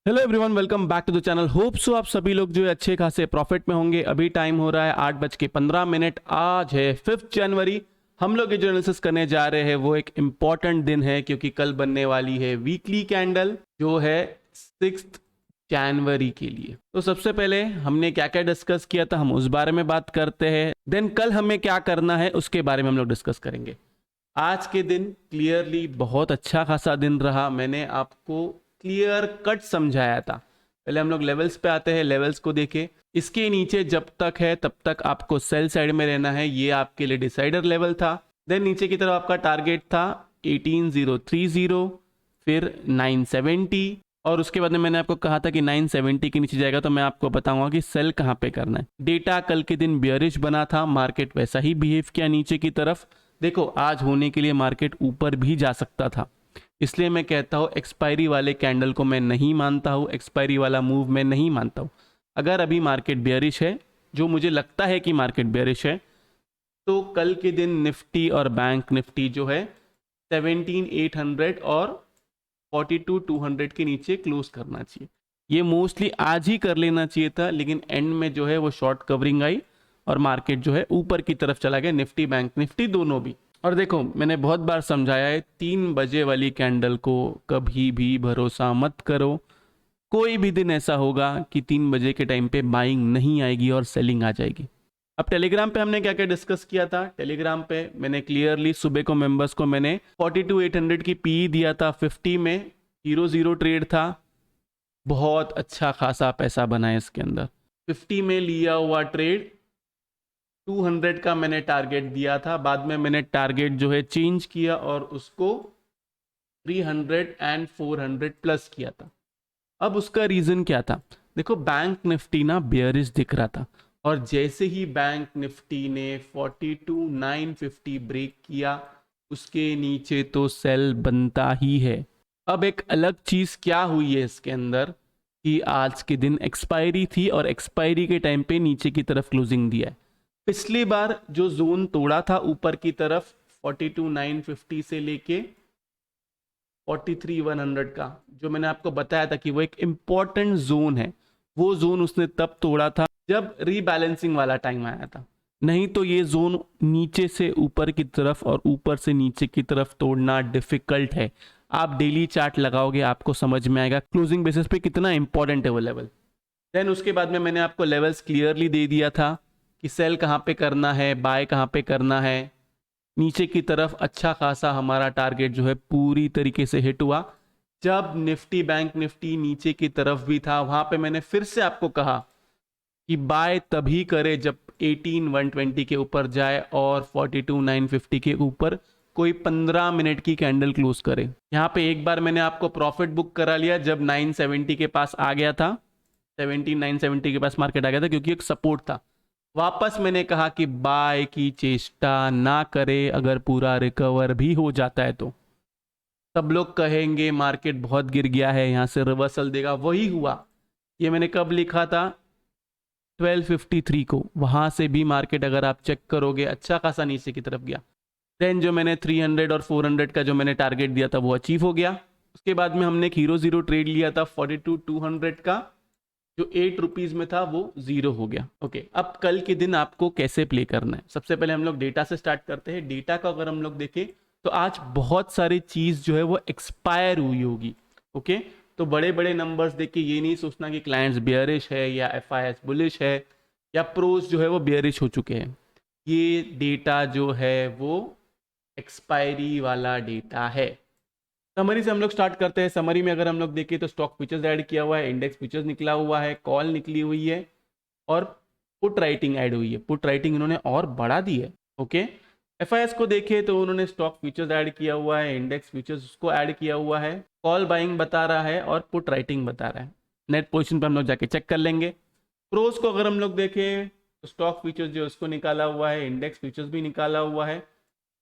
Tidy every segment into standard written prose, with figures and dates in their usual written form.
Hello everyone, welcome back to the channel. Hope so आप सभी लोग जो है अच्छे खासे प्रॉफिट में होंगे। अभी टाइम हो रहा है 8:15। आज है 5 जनवरी। हम लोग ये जो एनालिसिस करने जा रहे हैं वो एक इम्पॉर्टेंट दिन है क्योंकि कल बनने वाली है वीकली कैंडल जो है 6 जनवरी के लिए। तो सबसे पहले हमने क्या क्या डिस्कस किया था हम उस बारे में बात करते हैं। देन कल हमें क्या करना है उसके बारे में हम लोग डिस्कस करेंगे। आज के दिन क्लियरली बहुत अच्छा खासा दिन रहा। मैंने आपको क्लियर कट समझाया था। पहले हम लोग लेवल्स पे आते हैं, लेवल्स को देखें। इसके नीचे जब तक है तब तक आपको सेल साइड में रहना है, ये आपके लिए डिसाइडर लेवल था। देन नीचे की तरफ आपका टारगेट था 18030, फिर 970, और उसके बाद में मैंने आपको कहा था कि 970 के नीचे जाएगा तो मैं आपको बताऊंगा कि सेल कहां पे करना है। डेटा कल के दिन बियरिश बना था, मार्केट वैसा ही बिहेव किया नीचे की तरफ। देखो आज होने के लिए मार्केट ऊपर भी जा सकता था, इसलिए मैं कहता हूँ एक्सपायरी वाले कैंडल को मैं नहीं मानता हूँ, एक्सपायरी वाला मूव मैं नहीं मानता हूँ। अगर अभी मार्केट बेयरिश है, जो मुझे लगता है कि मार्केट बेयरिश है, तो कल के दिन निफ्टी और बैंक निफ्टी जो है 17,800 और 42,200 के नीचे क्लोज करना चाहिए। ये मोस्टली आज ही कर लेना चाहिए था, लेकिन एंड में जो है वो शॉर्ट कवरिंग आई और मार्केट जो है ऊपर की तरफ चला गया, निफ्टी बैंक निफ्टी दोनों भी। और देखो मैंने बहुत बार समझाया है, 3 बजे वाली कैंडल को कभी भी भरोसा मत करो। कोई भी दिन ऐसा होगा कि 3 बजे के टाइम पे बाइंग नहीं आएगी और सेलिंग आ जाएगी। अब टेलीग्राम पे हमने क्या क्या डिस्कस किया था। टेलीग्राम पे मैंने क्लियरली सुबह को मेंबर्स को मैंने 42,800 की पी दिया था। 50 में 0-0 ट्रेड था, बहुत अच्छा खासा पैसा बना है इसके अंदर। 50 में लिया हुआ ट्रेड 200 का मैंने टारगेट दिया था, बाद में मैंने टारगेट जो है चेंज किया और उसको 300 एंड 400 प्लस किया था। अब उसका रीजन क्या था? देखो बैंक निफ्टी ना बेयरिश दिख रहा था, और जैसे ही बैंक निफ्टी ने 42,950 ब्रेक किया, उसके नीचे तो सेल बनता ही है। अब एक अलग चीज क्या हुई है इसके अंदर कि आज के दिन एक्सपायरी थी और एक्सपायरी के टाइम पे नीचे की तरफ क्लोजिंग दिया है। पिछली बार जो जोन तोड़ा था ऊपर की तरफ 42,950 से लेके 43,100 का, जो मैंने आपको बताया था कि वो एक इंपॉर्टेंट जोन है, वो जोन उसने तब तोड़ा था जब रीबैलेंसिंग वाला टाइम आया था। नहीं तो ये जोन नीचे से ऊपर की तरफ और ऊपर से नीचे की तरफ तोड़ना डिफिकल्ट है। आप डेली चार्ट लगाओगे आपको समझ में आएगा क्लोजिंग बेसिस पे कितना इंपॉर्टेंट है वो लेवल। देन उसके बाद में मैंने आपको लेवल्स क्लियरली दे दिया था कि सेल कहाँ पे करना है, बाय कहाँ पे करना है। नीचे की तरफ अच्छा खासा हमारा टारगेट जो है पूरी तरीके से हिट हुआ। जब निफ्टी बैंक निफ्टी नीचे की तरफ भी था, वहां पे मैंने फिर से आपको कहा कि बाय तभी करे जब 18,120 के ऊपर जाए और 42,950 के ऊपर कोई 15 मिनट की कैंडल क्लोज करे। यहाँ पे एक बार मैंने आपको प्रॉफिट बुक करा लिया जब 970 के पास आ गया था, 17,970 के पास मार्केट आ गया था, क्योंकि एक सपोर्ट था। वापस मैंने कहा कि बाय की चेष्टा ना करे, अगर पूरा रिकवर भी हो जाता है तो। सब लोग कहेंगे मार्केट बहुत गिर गया है, यहां से रिवर्सल देगा, वही हुआ। ये मैंने कब लिखा था? 1253 को। वहां से भी मार्केट अगर आप चेक करोगे अच्छा खासा नीचे की तरफ गया। देन जो मैंने 300 और 400 का जो मैंने टारगेट दिया था वो अचीव हो गया। उसके बाद में हमने एक 0-0 ट्रेड लिया था 42,200 का, जो 8 रुपीज में था वो 0 हो गया। ओके, अब कल के दिन आपको कैसे प्ले करना है, सबसे पहले हम लोग डेटा से स्टार्ट करते हैं। डेटा का अगर हम लोग देखें तो आज बहुत सारी चीज जो है वो एक्सपायर हुई होगी। ओके, तो बड़े बड़े नंबर्स देख के ये नहीं सोचना कि क्लाइंट्स बियरिश है या एफआईएस बुलिश है या प्रोस जो है वो बियरिश हो चुके हैं। ये डेटा जो है वो एक्सपायरी वाला डेटा है। समरी से हम लोग स्टार्ट करते हैं। समरी में अगर हम लोग देखें तो स्टॉक फ्यूचर्स ऐड किया हुआ है, इंडेक्स फ्यूचर्स निकला हुआ है, कॉल निकली हुई है और पुट राइटिंग ऐड हुई है। पुट राइटिंग इन्होंने और बढ़ा दी है। ओके, एफआईएस को देखें तो उन्होंने स्टॉक फ्यूचर्स ऐड किया हुआ है, इंडेक्स फ्यूचर्स को ऐड किया हुआ है, कॉल बाइंग बता रहा है और पुट राइटिंग बता रहा है। नेट पोजिशन पर हम लोग जाके चेक कर लेंगे। प्रोस को अगर हम लोग देखें तो स्टॉक फ्यूचर्स जो उसको निकाला हुआ है, इंडेक्स फ्यूचर्स भी निकाला हुआ है,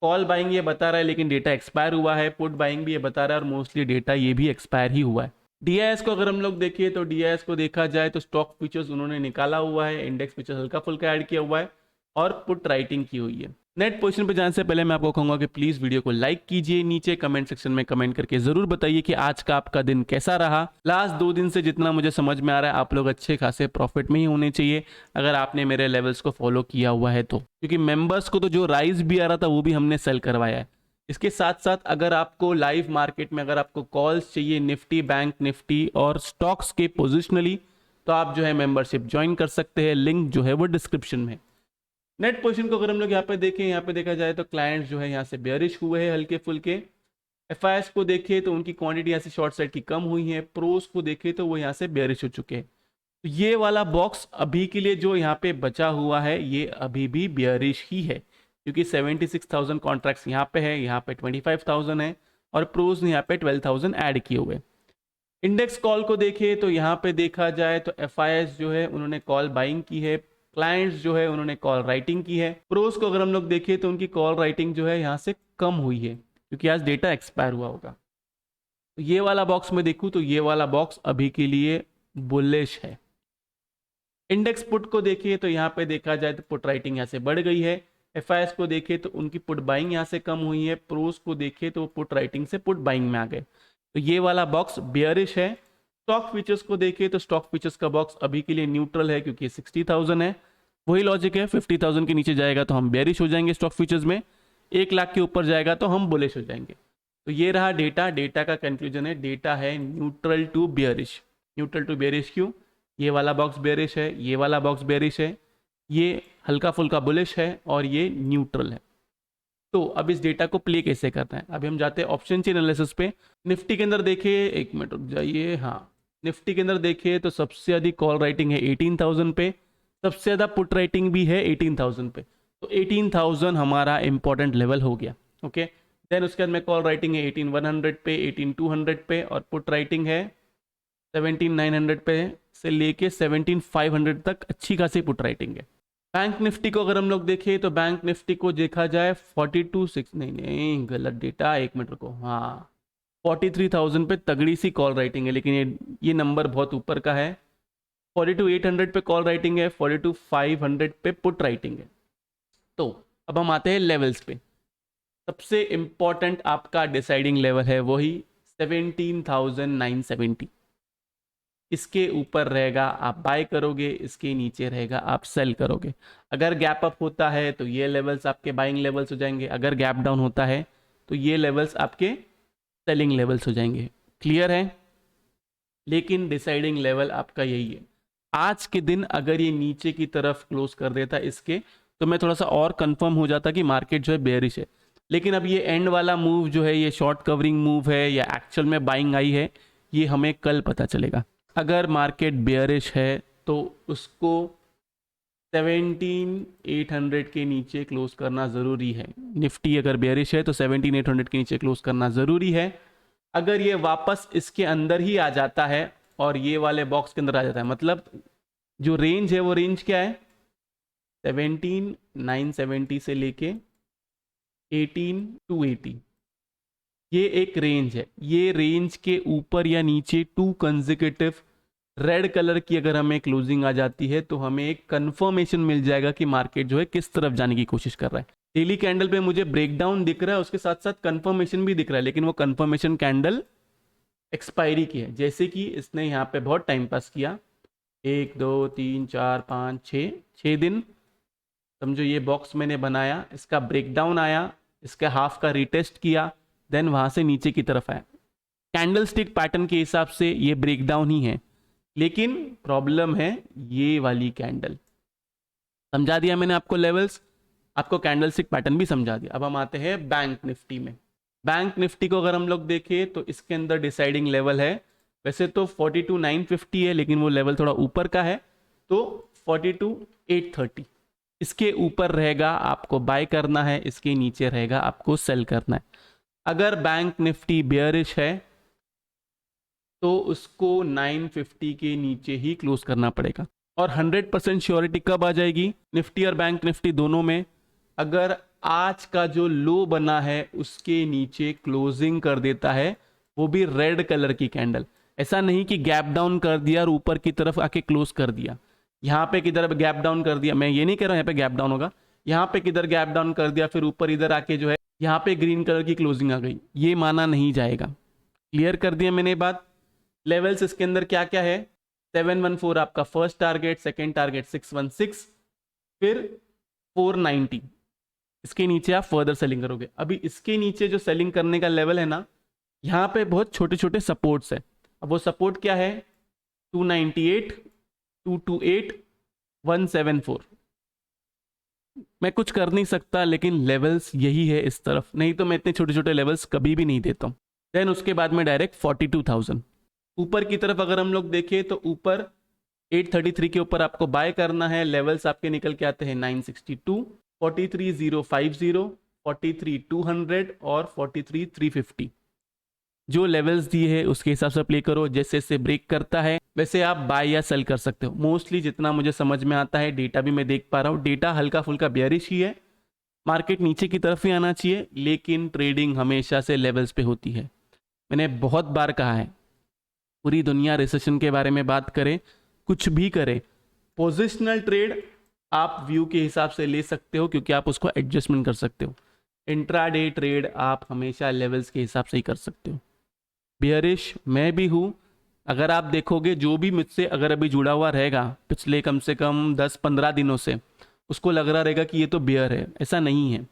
कॉल बाइंग ये बता रहा है लेकिन डेटा एक्सपायर हुआ है, पुट बाइंग भी ये बता रहा है और मोस्टली डेटा ये भी एक्सपायर ही हुआ है। डीआईएस को अगर हम लोग देखिए तो डीआईएस को देखा जाए तो स्टॉक फ्यूचर्स उन्होंने निकाला हुआ है, इंडेक्स फ्यूचर्स हल्का फुल्का ऐड किया हुआ है, और पुट राइटिंग की हुई है। नेट पोजीशन पे जाने से पहले मैं आपको कहूंगा कि प्लीज वीडियो को लाइक कीजिए, नीचे कमेंट सेक्शन में कमेंट करके जरूर बताइए कि आज का आपका दिन कैसा रहा। लास्ट 2 दिन से जितना मुझे समझ में आ रहा है आप लोग अच्छे खासे प्रॉफिट में ही होने चाहिए अगर आपने मेरे लेवल्स को फॉलो किया हुआ है तो, क्योंकि मेंबर्स को तो जो राइज भी आ रहा था वो भी हमने सेल करवाया है। इसके साथ साथ अगर आपको लाइव मार्केट में अगर आपको कॉल्स चाहिए निफ्टी, बैंक निफ्टी और स्टॉक्स के पोजिशनली, तो आप जो है मेंबरशिप ज्वाइन कर सकते हैं, लिंक जो है वो डिस्क्रिप्शन में। नेट पोजीशन को अगर हम लोग यहाँ पे देखें, यहाँ पे देखा जाए तो क्लाइंट्स जो है यहाँ से बेयरिश हुए हैं हल्के फुल्के। एफआईएस को देखें तो उनकी क्वांटिटी यहाँ से शॉर्ट साइड की कम हुई है। प्रोस को देखें तो वो यहाँ से बेयरिश हो चुके हैं। तो ये वाला बॉक्स अभी के लिए जो यहाँ पे बचा हुआ है ये अभी भी बेयरिश ही है, क्योंकि 76,000 कॉन्ट्रैक्ट्स यहाँ पे है, यहाँ पे 25,000 है और प्रोस ने यहाँ पे 12,000 ऐड किए हुए। इंडेक्स कॉल को देखें तो यहाँ पे देखा जाए तो एफआईएस जो है उन्होंने कॉल बाइंग की है, क्लाइंट्स जो है उन्होंने कॉल राइटिंग की है। प्रोस को अगर हम लोग देखें तो उनकी कॉल राइटिंग जो है यहाँ से कम हुई है क्योंकि आज डेटा एक्सपायर हुआ होगा। तो ये वाला बॉक्स में देखूं तो ये वाला बॉक्स अभी के लिए बुलिश है। इंडेक्स पुट को देखिए तो यहाँ पे देखा जाए तो पुट राइटिंग यहाँ से बढ़ गई है। एफआईएस को देखें तो उनकी पुट बाइंग यहाँ से कम हुई है। प्रोस को देखें तो पुट राइटिंग से पुट बाइंग में आ गए। तो ये वाला बॉक्स बेयरिश है। स्टॉक फीचर्स को देखें तो स्टॉक फीचर्स का बॉक्स अभी के लिए न्यूट्रल है क्योंकि 60,000 है। वही लॉजिक है, 50,000 के नीचे जाएगा तो हम बेयरिश हो जाएंगे स्टॉक फीचर्स में, 1 लाख के ऊपर जाएगा तो हम बुलिश हो जाएंगे। तो ये रहा डेटा। डेटा का कंक्लूजन है डेटा है neutral to bearish. Neutral to bearish क्यों? ये वाला बॉक्स बेयरिश है, ये वाला बॉक्स बेयरिश है, ये हल्का फुल्का बुलिश है और ये न्यूट्रल है। तो अब इस डेटा को प्ले कैसे करना है, अभी हम जाते हैं ऑप्शन चेन एनालिसिस पे। निफ्टी के अंदर देखिए, 1 मिनट रुक जाइए, हाँ निफ्टी के अंदर देखिए तो सबसे अधिक कॉल राइटिंग है 18,000 पे, सबसे ज़्यादा पुट राइटिंग भी है 18,000 पे। तो 18,000 हमारा इंपॉर्टेंट लेवल हो गया। ओके, देन उसके बाद में कॉल राइटिंग है 18,100 पे, 18,200 पे और पुट राइटिंग है 17,900 पे से लेके 17,500 तक अच्छी खासी पुट राइटिंग है। बैंक निफ्टी को अगर हम लोग देखें तो बैंक निफ्टी को देखा जाए 42,600 नहीं गलत डेटा, 1 मिनट को, हाँ 43,000 पे तगड़ी सी कॉल राइटिंग है, लेकिन ये नंबर बहुत ऊपर का है। 42,800 पे कॉल राइटिंग है, 42,500 पे पुट राइटिंग है। तो अब हम आते हैं लेवल्स पे। सबसे इंपॉर्टेंट आपका डिसाइडिंग लेवल है वही 17,970। इसके ऊपर रहेगा आप बाय करोगे, इसके नीचे रहेगा आप सेल करोगे। अगर गैप अप होता है तो ये लेवल्स आपके बाइंग लेवल्स हो जाएंगे, अगर गैप डाउन होता है तो ये लेवल्स आपके सेलिंग लेवल्स हो जाएंगे। क्लियर है? लेकिन डिसाइडिंग लेवल आपका यही है। आज के दिन अगर ये नीचे की तरफ क्लोज कर देता इसके, तो मैं थोड़ा सा और कंफर्म हो जाता कि मार्केट जो है बेयरिश है। लेकिन अब ये एंड वाला मूव जो है ये शॉर्ट कवरिंग मूव है या एक्चुअल में बाइंग आई है, ये हमें कल पता चलेगा। अगर मार्केट बेयरिश है तो उसको 17,800 के नीचे क्लोज करना ज़रूरी है। निफ्टी अगर बेयरिश है तो 17,800 के नीचे क्लोज करना ज़रूरी है। अगर ये वापस इसके अंदर ही आ जाता है और ये वाले बॉक्स के अंदर आ जाता है, मतलब जो रेंज है वो रेंज क्या है 17,970 से लेके 18,280, ये एक रेंज है। ये रेंज के ऊपर या नीचे 2 कंसेक्यूटिव रेड कलर की अगर हमें क्लोजिंग आ जाती है तो हमें एक कंफर्मेशन मिल जाएगा कि मार्केट जो है किस तरफ जाने की कोशिश कर रहा है। डेली कैंडल पे मुझे ब्रेकडाउन दिख रहा है, उसके साथ साथ कंफर्मेशन भी दिख रहा है, लेकिन वो कंफर्मेशन कैंडल एक्सपायरी की है। जैसे कि इसने यहाँ पे बहुत टाइम पास किया, 1 2 3 4 5 6 दिन, समझो ये बॉक्स मैंने बनाया, इसका ब्रेकडाउन आया, इसका हाफ का रिटेस्ट किया, देन वहां से नीचे की तरफ आया। कैंडल स्टिक पैटर्न के हिसाब से ये ब्रेकडाउन ही है, लेकिन प्रॉब्लम है ये वाली कैंडल। समझा दिया मैंने आपको लेवल्स, आपको कैंडल स्टिक पैटर्न भी समझा दिया। अब हम आते हैं बैंक निफ्टी में। बैंक निफ्टी को अगर हम लोग देखें तो इसके अंदर डिसाइडिंग लेवल है, वैसे तो 42,950 है, लेकिन वो लेवल थोड़ा ऊपर का है, तो 42,830 इसके ऊपर रहेगा आपको बाय करना है, इसके नीचे रहेगा आपको सेल करना है। अगर बैंक निफ्टी बेयरिश है तो उसको 950 के नीचे ही क्लोज करना पड़ेगा। और 100% श्योरिटी कब आ जाएगी निफ्टी और बैंक निफ्टी दोनों में? अगर आज का जो लो बना है उसके नीचे क्लोजिंग कर देता है, वो भी रेड कलर की कैंडल। ऐसा नहीं कि गैप डाउन कर दिया और ऊपर की तरफ आके क्लोज कर दिया, यहाँ पे की तरफ गैप डाउन कर दिया, मैं ये नहीं कह रहा हूँ यहाँ पे गैप डाउन होगा, यहाँ पे किधर गैप डाउन कर दिया, फिर ऊपर इधर आके जो है यहाँ पे ग्रीन कलर की क्लोजिंग आ गई, ये माना नहीं जाएगा। क्लियर कर दिया मैंने बात। लेवल्स इसके अंदर क्या क्या है, 714 आपका फर्स्ट टारगेट, सेकेंड टारगेट 616, फिर 490, इसके नीचे आप फर्दर सेलिंग करोगे। अभी इसके नीचे जो सेलिंग करने का लेवल है ना, यहाँ पे बहुत छोटे छोटे सपोर्ट्स है। अब वो सपोर्ट क्या है, 298, 228, 174। मैं कुछ कर नहीं सकता, लेकिन लेवल्स यही है इस तरफ, नहीं तो मैं इतने छोटे छोटे लेवल्स कभी भी नहीं देता हूँ। देन उसके बाद में डायरेक्ट 42,000 ऊपर की तरफ अगर हम लोग देखें तो ऊपर 833 के ऊपर आपको बाय करना है। लेवल्स आपके निकल के आते हैं 962, 43,050, 43,200 और 43,350। जो लेवल्स दिए है उसके हिसाब से प्ले करो, जैसे जैसे ब्रेक करता है वैसे आप बाय या सेल कर सकते हो। मोस्टली जितना मुझे समझ में आता है, डेटा भी मैं देख पा रहा हूँ, डेटा हल्का फुल्का बेयरिश ही है, मार्केट नीचे की तरफ ही आना चाहिए, लेकिन ट्रेडिंग हमेशा से लेवल्स पे होती है। मैंने बहुत बार कहा है, पूरी दुनिया रिसेशन के बारे में बात करे, कुछ भी करे, पोजिशनल ट्रेड आप व्यू के हिसाब से ले सकते हो, क्योंकि आप उसको एडजस्टमेंट कर सकते हो। इंट्राडे ट्रेड आप हमेशा लेवल्स के हिसाब से ही कर सकते हो। बियरिश मैं भी हूँ, अगर आप देखोगे जो भी मुझसे अगर अभी जुड़ा हुआ रहेगा पिछले कम से कम 10-15 दिनों से, उसको लग रहा रहेगा कि ये तो बियर है, ऐसा नहीं है।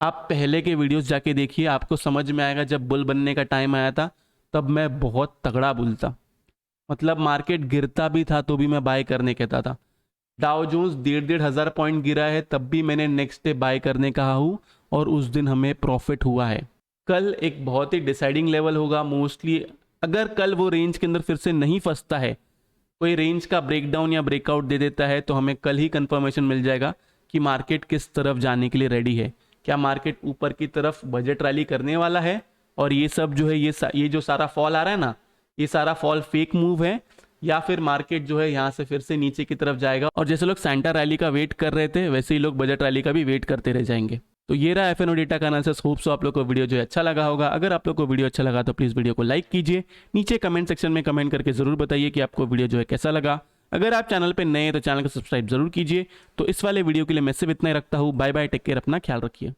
आप पहले के वीडियोस जाके देखिए, आपको समझ में आएगा। जब बुल बनने का टाइम आया था तब मैं बहुत तगड़ा बुल था, मतलब मार्केट गिरता भी था तो भी मैं बाय करने कहता था। डाउ जोन्स 1,500 पॉइंट गिरा है तब भी मैंने नेक्स्ट डे बाय करने कहा हूँ, और उस दिन हमें प्रॉफिट हुआ है। कल एक बहुत ही डिसाइडिंग लेवल होगा मोस्टली, अगर कल वो रेंज के अंदर फिर से नहीं फंसता है, कोई रेंज का ब्रेकडाउन या ब्रेकआउट दे देता है, तो हमें कल ही कंफर्मेशन मिल जाएगा कि मार्केट किस तरफ जाने के लिए रेडी है। क्या मार्केट ऊपर की तरफ बजट रैली करने वाला है, और ये सब जो है ये जो सारा फॉल आ रहा है ना, ये सारा फॉल फेक मूव है, या फिर मार्केट जो है यहाँ से फिर से नीचे की तरफ जाएगा, और जैसे लोग सैंटा रैली का वेट कर रहे थे वैसे ही लोग बजट रैली का भी वेट करते रह जाएंगे। तो ये रहा एफएनओ डेटा का एनालिसिस। होप सो आप लोग को वीडियो जो है अच्छा लगा होगा। अगर आप लोग को वीडियो अच्छा लगा तो प्लीज़ वीडियो को लाइक कीजिए, नीचे कमेंट सेक्शन में कमेंट करके ज़रूर बताइए कि आपको वीडियो जो है कैसा लगा। अगर आप चैनल पे नए हैं तो चैनल को सब्सक्राइब जरूर कीजिए। तो इस वाले वीडियो के लिए मैं सिर्फ इतना ही रखता हूँ। बाय बाय, टेक केयर, अपना ख्याल रखिए।